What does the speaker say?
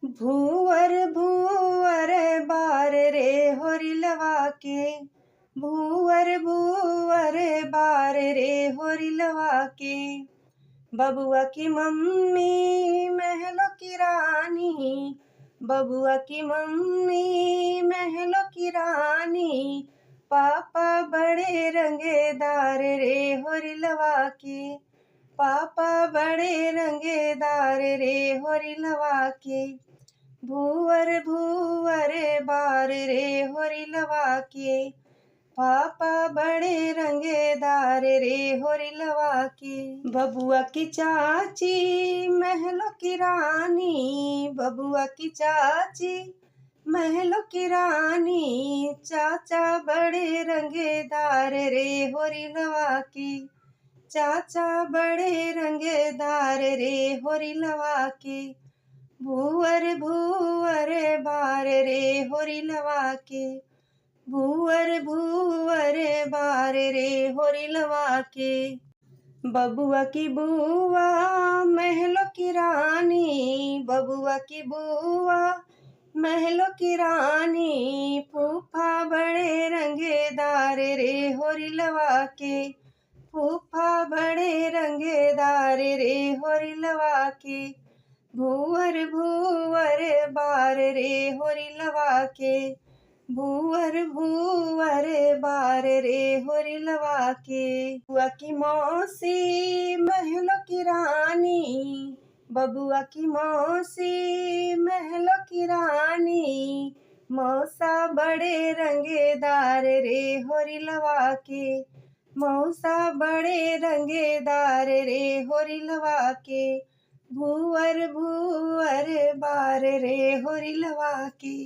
भूवर भूवर बार रे होरिलवा के, भूवर भूवर बार रे होरिलवा के। बबुआ की मम्मी महलों की रानी, बबुआ की मम्मी महलों की रानी। पापा बड़े रंगेदार रे होरिलवा के, पापा बड़े रंगेदार रे होरिलवा के। भूवर भूवर बार रे होरिलवा के, पापा बड़े रंगेदार रे होरिलवा के। बबुआ की चाची महलों की रानी, बबुआ की चाची महलों की रानी। चाचा बड़े रंगेदार रे होरिलवा के, चाचा बड़े रंगेदार रे होरिलवा के। भूवर भूवर बार रे होरिलवा के, भूवर भूवर बार रे होरिलवा के। बबुआ की बुआ महलों की रानी, बबुआ की बुआ महलों की रानी। फूफा बड़े रंगेदार रे होरिलवा के, फूफा बड़े रंगेदार रे होरिलवा के। भूवर भूवर बार रे होरिलवा के, भूवर भूवर बार रे होरिलवा के। बबुआ की मौसी महलों की रानी, बबुआ की मौसी महलों की रानी। मौसा बड़े रंगेदार रे होरिलवा के, मौसा बड़े रंगेदार रे होरिलवा के। भूवर भूवर बार रे होरिलवा के।